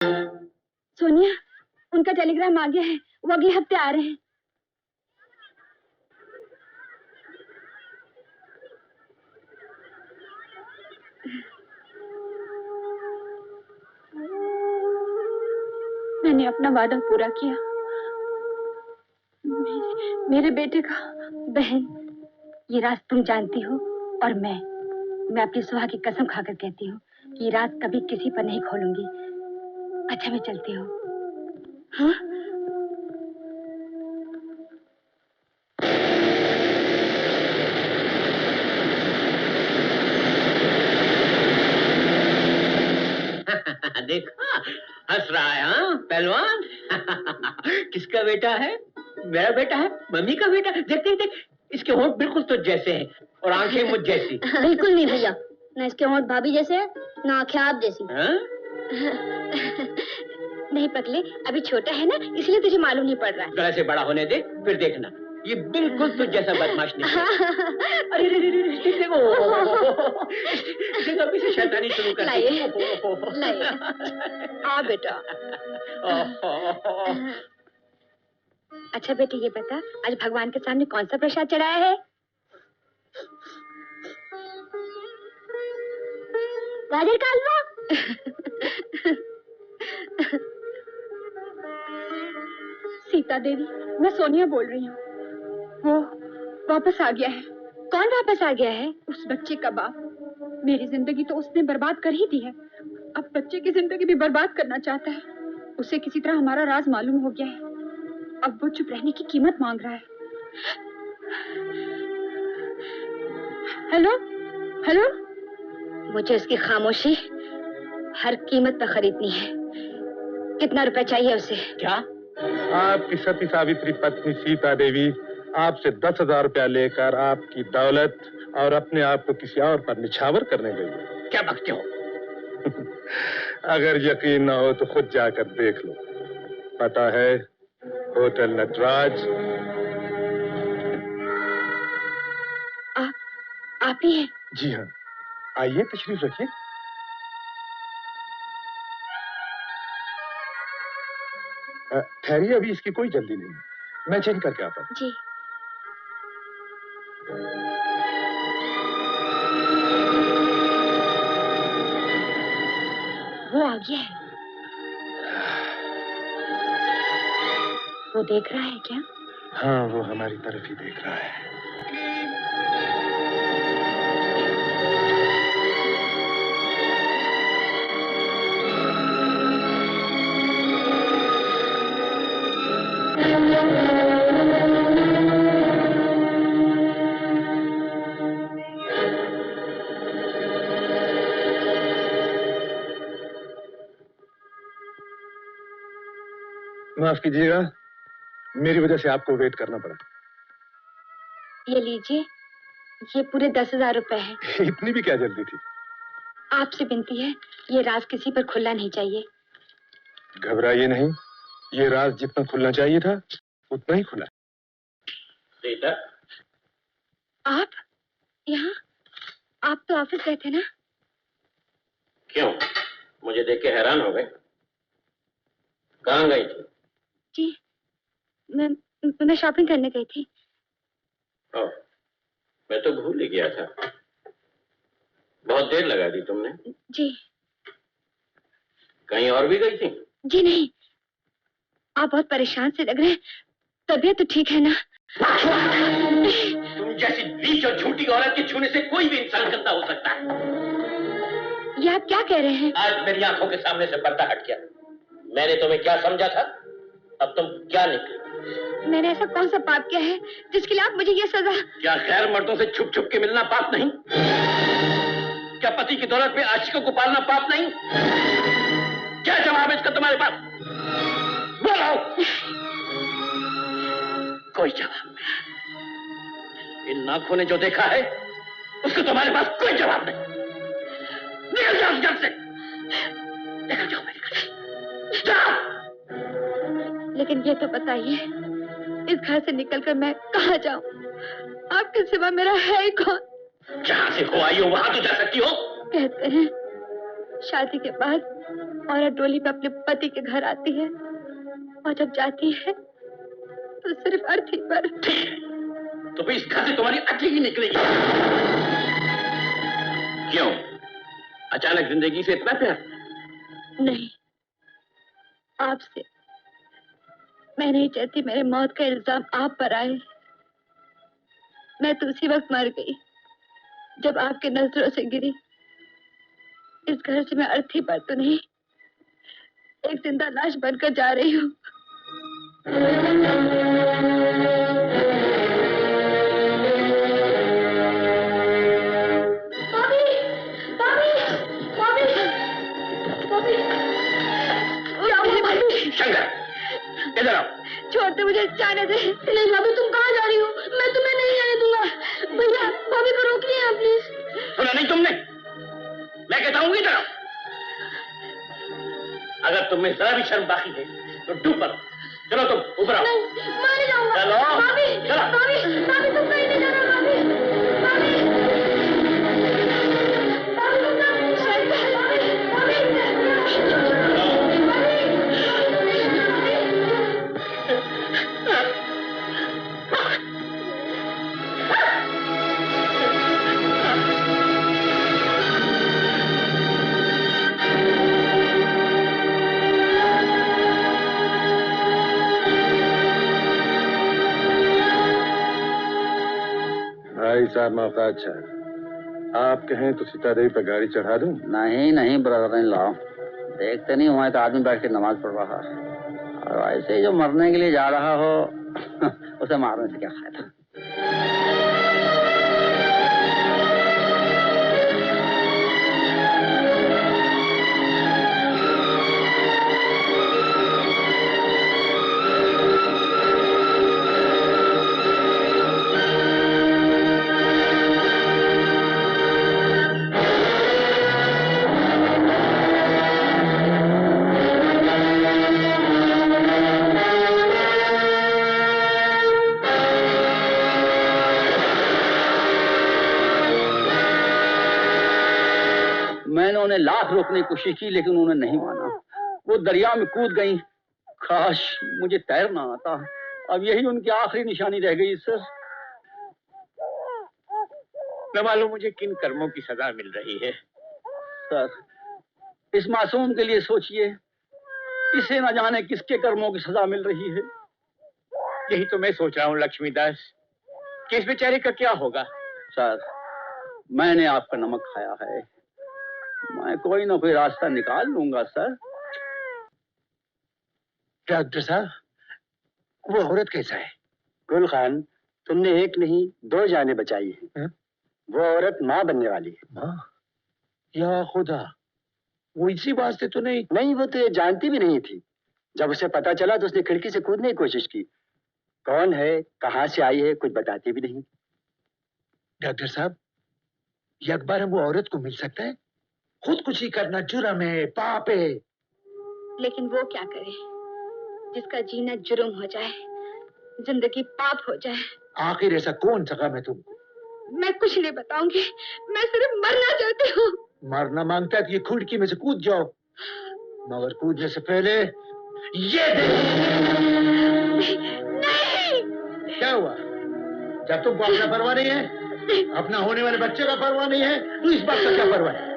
सोनिया, उनका टेलीग्राम आ गया है, वो अगले हफ्ते आ रहे हैं। मैंने अपना वादा पूरा किया। मेरे बेटे का। बहन, ये राज तुम जानती हो और मैं अपनी सुहा की कसम खाकर कहती हूँ कि ये राज कभी किसी पर नहीं खोलूंगी। अच्छा, मैं चलती हूँ। हाँ? देखा, हंस रहा है। हाँ पहलवान। किसका बेटा है? मेरा बेटा है, मम्मी का बेटा। देख देख देख, इसके होंठ बिल्कुल तुझ जैसे हैं और आंखें मुझ जैसी। बिल्कुल नहीं भैया, ना इसके होंठ भाभी जैसे है, ना आंखें आप जैसी। हाँ? नहीं पगले, अभी छोटा है ना, इसलिए तुझे मालूम नहीं पड़ रहा है। जरा से बड़ा होने दे, फिर देखना। ये बिल्कुल तुझ जैसा बदमाश नहीं है। अरे देखो, इसे तो अभी से शैतानी शुरू कर दी। लाइए। आ बेटा। अच्छा बेटे, ये बता, आज भगवान के सामने कौन सा प्रसाद चढ़ाया है? गाजर का हलवा। सीता देवी, मैं सोनिया बोल रही हूँ। वो वापस आ गया है। कौन वापस आ गया है? उस बच्चे का बाप। मेरी जिंदगी तो उसने बर्बाद कर ही दी है, अब बच्चे की जिंदगी भी बर्बाद करना चाहता है। उसे किसी तरह हमारा राज मालूम हो गया है, अब वो चुप रहने की कीमत मांग रहा है। हेलो हेलो, मुझे उसकी खामोशी हर कीमत पर खरीदनी है। कितना रुपए चाहिए उसे? क्या? आपकी सती सावित्री पत्नी सीता देवी आपसे 10,000 रुपया लेकर आपकी दौलत और अपने आप को किसी और पर निछावर करने गई है। क्या बकते हो? अगर यकीन ना हो तो खुद जाकर देख लो। पता है, होटल नटराज। आप ही हैं? जी हाँ, आइए तशरीफ रखिए। ठहरिए, अभी इसकी कोई जल्दी नहीं, मैं चेंज करके आता हूँ। जी। वो आ गया है। वो देख रहा है क्या? हाँ, वो हमारी तरफ ही देख रहा है। माफ कीजिएगा, मेरी वजह से आपको वेट करना पड़ा। ये लीजिए, ये पूरे 10,000 रुपए हैं। इतनी भी क्या जल्दी थी? आपसे विनती है, ये राज किसी पर खुलना नहीं चाहिए। घबराइए नहीं, ये राज जितना खुलना चाहिए था उतना ही खुला। सीता, आप यहाँ? आप तो ऑफिस गए थे ना? क्यों? मुझे देख के हैरान हो गए? कहाँ गई थी? जी, मैं शॉपिंग करने गई थी। ओह, मैं तो भूल ही गया था। बहुत देर लगा दी तुमने। जी। कहीं और भी गई थी? जी नहीं, आप बहुत परेशान से लग रहे हैं। तबीयत तो ठीक है ना? तुम जैसी नीच और झूठी औरत के छूने से कोई भी इंसान गंदा हो सकता है। ये आप क्या कह रहे हैं? आज मेरी आंखों के सामने से पर्दा हट गया। मैंने तुम्हें क्या समझा था, अब तुम क्या निकली? मैंने ऐसा कौन सा पाप किया है जिसके लिए आप मुझे ये सजा? क्या गैर मर्दों से छुप छुप के मिलना पाप नहीं? क्या पति की दौलत में आशिकों को पालना पाप नहीं? क्या जवाब है इसका तुम्हारे पास? बोलो। कोई जवाब नहीं। इन नाखों ने जो देखा है उसको तुम्हारे पास कोई जवाब नहीं। निकल जाओ घर से, निकल जाओ मेरे घर से, जाओ। लेकिन ये तो बताइए, इस घर से निकलकर मैं कहाँ जाऊं? आपके सिवा मेरा है ही कौन? जहां से हो आई हो वहां तो जा सकती हो। कहते हैं शादी के बाद औरत डोली पे अपने पति के घर आती है और जब जाती है तो सिर्फ अर्थी पर। तो फिर इस घर से तुम्हारी अर्थी ही निकलेगी। क्यों? अचानक जिंदगी से इतना प्यार? नहीं, आपसे। मैं नहीं चाहती मेरे मौत का इल्जाम आप पर आए। मैं तो उसी वक्त मर गई जब आपके नजरों से गिरी। इस घर से मैं अर्थी पर तो नहीं, एक जिंदा लाश बनकर जा रही हूँ। शंकर, इधर आओ। छोड़ दे, मुझे जाने दे। नहीं भाभी, तुम कहाँ जा रही हो? मैं तुम्हें नहीं जाने दूंगा। भैया, भाभी को रोकिए आप प्लीज। सुना नहीं तुमने? मैं कहता हूँ इधर आओ। अगर तुम्हें जरा भी शर्म बाकी है तो डूब पड़ो। चलो तुम ऊपर आओ। नहीं, मैं नहीं जाऊंगा। चलो भाभी, चलो। भाभी, भाभी तुम कहीं नहीं जाना। भाभी, भाभी, भाभी तुम कहीं शंकर, भाई साहब, मौका अच्छा है। आप कहें तो सीता देवी पर गाड़ी चढ़ा दूं? नहीं नहीं ब्रदर इन लॉ, देखते नहीं वहां एक आदमी बैठ के नमाज पढ़ रहा है, और ऐसे ही जो मरने के लिए जा रहा हो उसे मारने से क्या फायदा। मैंने उन्हें लाख रोकने की कोशिश की लेकिन उन्होंने नहीं माना। वो दरिया में कूद गई। काश मुझे तैरना आता। अब यही उनकी आखिरी निशानी रह गई सर। न मालूम मुझे किन कर्मों की सजा मिल रही है। सर, इस मासूम के लिए सोचिए, इसे न जाने किसके कर्मों की सजा मिल रही है। यही तो मैं सोच रहा हूँ लक्ष्मीदास, कि इस बेचारे का क्या होगा। सर, मैंने आपका नमक खाया है, मैं कोई ना कोई रास्ता निकाल लूंगा सर। डॉक्टर साहब, वो औरत कैसा है? गुल खान, तुमने एक नहीं 2 जानें बचाई हैं। वो औरत माँ बनने वाली है। माँ? या खुदा, वो इसी वास्ते तो नहीं? नहीं, वो तो ये जानती भी नहीं थी। जब उसे पता चला तो उसने खिड़की से कूदने की कोशिश की। कौन है, कहाँ से आई है, कुछ बताती भी नहीं। डॉक्टर साहब, ये अखबार हम वो औरत को मिल सकता है? खुदकुशी करना जुर्म है, पाप है। लेकिन वो क्या करे जिसका जीना जुर्म हो जाए, जिंदगी पाप हो जाए। आखिर ऐसा कौन सका मैं तुमको? मैं कुछ नहीं बताऊंगी, मैं सिर्फ मरना चाहती हूँ। मरना मांगता है तो ये खिड़की में से कूद जाओ, मगर कूदने से पहले ये नहीं। क्या हुआ? जब तुमको अपना परवाह नहीं है, अपना होने वाले बच्चे का परवाह नहीं है, तो इस बात का क्या परवाह है?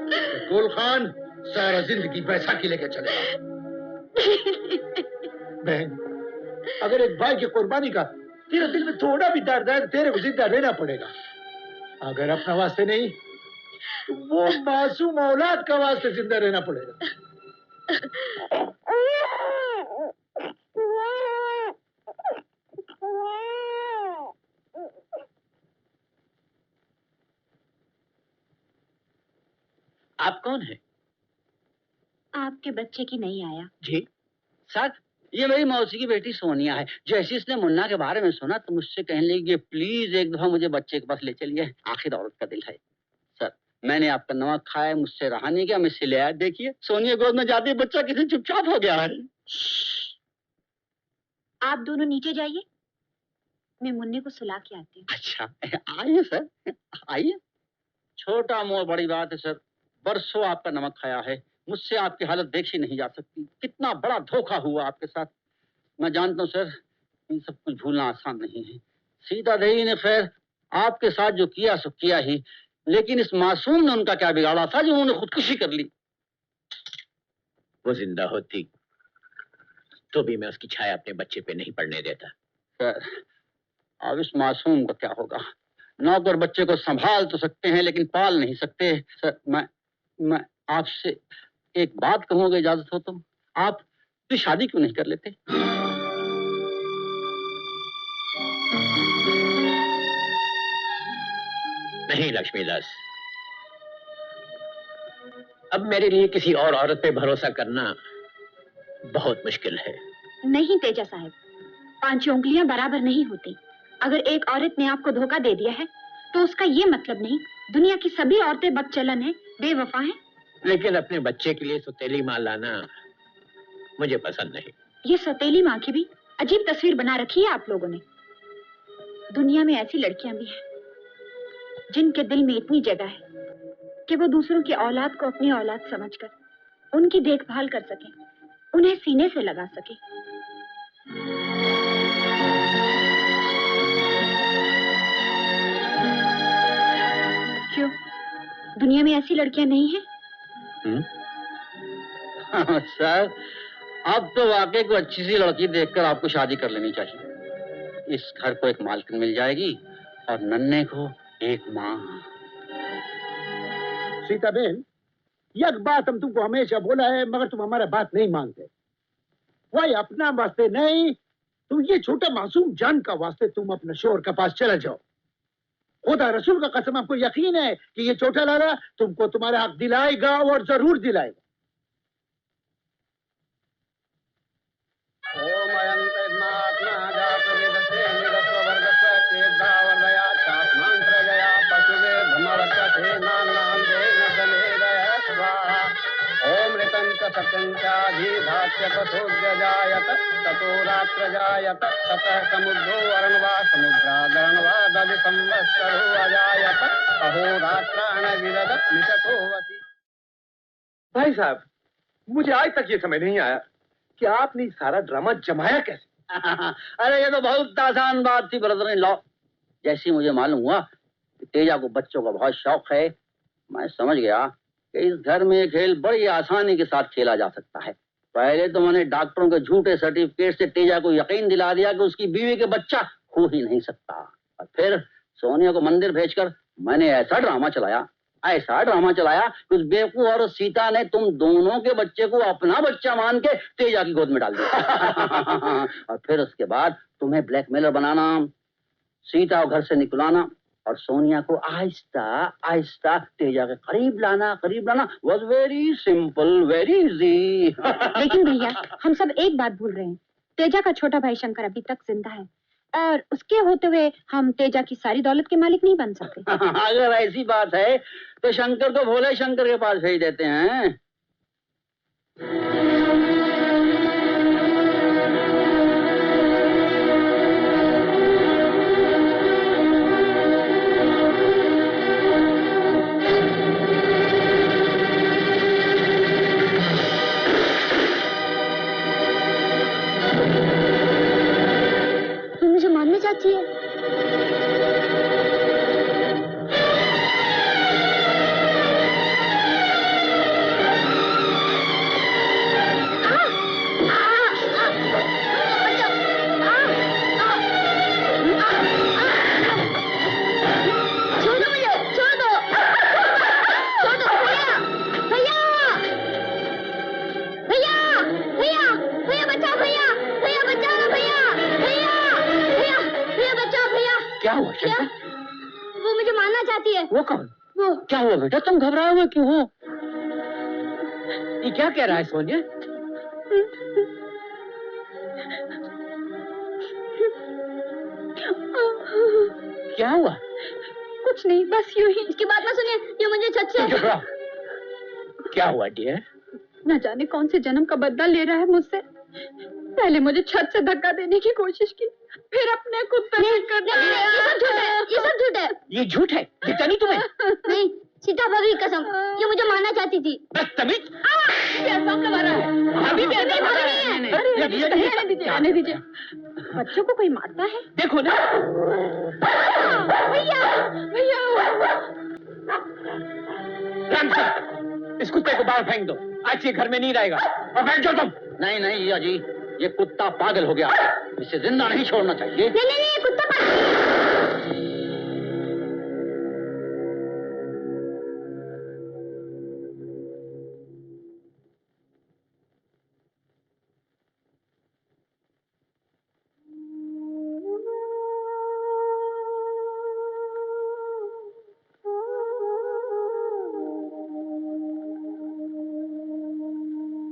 गुल खान सारा जिंदगी बैसाखी लेके चलेगा। बहन, अगर एक भाई की कुर्बानी का तेरे दिल में थोड़ा भी दर्द है, तेरे को जिंदा रहना पड़ेगा। अगर अपना वास्ते नहीं तो वो मासूम औलाद का वास्ते जिंदा रहना पड़ेगा। आप कौन है? आपके बच्चे की नहीं आया जी सर, ये मेरी मौसी की बेटी सोनिया है। जैसे इसने मुन्ना के बारे में सुना तो मुझसे कहने लगी कि प्लीज एक दफा मुझे बच्चे के पास ले चलिए, आखिर औरत का दिल है। सर, मैंने आपका नमक खाया, मुझसे रहा नहीं गया, मैं इससे ले आया। देखिए सोनिया गोद में जाती बच्चा किसी चुपचाप हो गया है। आप दोनों नीचे जाइए, मैं मुन्ने को सुला के आती हूँ। अच्छा, आइए सर, आइए। छोटा मोड़ बड़ी बात है सर, बरसों आपका नमक खाया है, मुझसे आपकी हालत देखी नहीं जा सकती। कितना बड़ा धोखा हुआ आपके साथ। मैं जानता हूँ सर, इन सब कुछ भूलना आसान नहीं है। सीता देवी ने खैर आपके साथ जो किया सो किया ही, लेकिन इस मासूम ने उनका क्या बिगाड़ा था जो उन्होंने खुदकुशी कर ली। वो जिंदा होती तो भी मैं उसकी छाया अपने बच्चे पे नहीं पड़ने देता। सर, अब इस मासूम का क्या होगा? नौकर बच्चे को संभाल तो सकते हैं लेकिन पाल नहीं सकते। सर, मैं आपसे एक बात कहूँगा, इजाजत हो तो? आप तो शादी क्यों नहीं कर लेते? नहीं लक्ष्मीदास, अब मेरे लिए किसी और औरत पे भरोसा करना बहुत मुश्किल है। नहीं तेजा साहब, 5 उंगलियां बराबर नहीं होती। अगर एक औरत ने आपको धोखा दे दिया है तो उसका ये मतलब नहीं दुनिया की सभी औरतें बदचलन हैं, बेवफा हैं। लेकिन अपने बच्चे के लिए सौतेली माँ लाना मुझे पसंद नहीं। ये सौतेली माँ की भी अजीब तस्वीर बना रखी है आप लोगों ने। दुनिया में ऐसी लड़कियां भी हैं जिनके दिल में इतनी जगह है कि वो दूसरों की औलाद को अपनी औलाद समझकर उनकी देखभाल कर सके, उन्हें सीने से लगा सके। क्यों, दुनिया में ऐसी लड़कियां नहीं हैं? सर, अब तो वाकई को अच्छी सी लड़की देखकर आपको शादी कर लेनी चाहिए। इस घर को एक मालकिन मिल जाएगी और नन्हे को एक माँ। सीता बहन, एक बात हम तुमको हमेशा बोला है मगर तुम हमारा बात नहीं मानते। वही अपना वास्ते नहीं, तुम ये छोटा मासूम जान का वास्ते तुम अपने शोहर के पास चले जाओ। खुदा रसूल का कसम, आपको यकीन है कि ये छोटा लाला तुमको तुम्हारा हक दिलाएगा और जरूर दिलाएगा। ओम अयं तन्मात्मा जात विदसे निरस्व वर्गस्य केदावलया चात्मांत्रजया पशुवे धमवत्ते नानां देन दलेदय स्वाहा। ओम ऋतं च सत्यं चाधिधात्य तथोऽजायत ततो रात्रजायत ततः समुद्रो अरणवा समुद्रादरणवा दधि संवत्सरो अजायत अहोरात्राण विरद मिषतो वसि। भाई साहब, मुझे आज तक ये समझ नहीं आया कि आपने सारा ड्रामा जमाया कैसे। अरे ये तो बहुत आसान बात थी ब्रदर इन लॉ। जैसे ही मुझे मालूम हुआ कि तेजा को बच्चों का बहुत शौक है, मैं समझ गया कि इस घर में ये खेल बड़ी आसानी के साथ खेला जा सकता है। पहले तो मैंने डॉक्टरों के झूठे सर्टिफिकेट से तेजा को यकीन दिला दिया कि उसकी बीवी के बच्चा हो ही नहीं सकता, और फिर सोनिया को मंदिर भेजकर मैंने ऐसा ड्रामा चलाया कि उस बेवकूफ और सीता ने तुम दोनों के बच्चे को अपना बच्चा मान के तेजा की गोद में डाल दिया। और फिर उसके बाद तुम्हें ब्लैकमेलर बनाना, सीता को घर से निकलाना और सोनिया को आहिस्ता आहिस्ता तेजा के करीब लाना was very simple, very easy। लेकिन भैया, हम सब एक बात भूल रहे हैं। तेजा का छोटा भाई शंकर अभी तक जिंदा है और उसके होते हुए हम तेजा की सारी दौलत के मालिक नहीं बन सकते। अगर ऐसी बात है तो शंकर को भोले शंकर के पास भेज देते हैं। मुझे माननी चाहती है। क्या हुआ शंकर? वो मुझे मारना चाहती है। वो कौन? वो क्या हुआ बेटा, तुम घबराए हुए क्यों हो? ये क्या कह रहा है सोनिया? क्या हुआ? कुछ नहीं, बस यूं ही। इसकी बात ना सुनिए, ये मुझे छत से। क्या हुआ डियर? न जाने कौन से जन्म का बदला ले रहा है मुझसे। पहले मुझे छत से धक्का देने की कोशिश की, फिर अपने कुत्ते कर दिया। ये सब झूठ है, ये सब झूठ है। ये झूठ है, दिखता नहीं तुम्हें? नहीं, सीताभाभी की कसम, ये मुझे मारना चाहती थी। बदतमीज! ये इल्जाम लगा रहा है। अभी भी नहीं, भाभी नहीं है। अरे रहने दीजिए, रहने दीजिए। बच्चों को कोई मारता है? देखो ना। भैया, भैया। रामचंद्र, इस कुत्ते को बाहर फेंक दो। आज ये घर में नहीं रहेगा। और बैठ जाओ तुम। नहीं नहीं, जी ये कुत्ता पागल हो गया, इसे जिंदा नहीं छोड़ना चाहिए। नहीं, ये कुत्ता पागल नहीं है।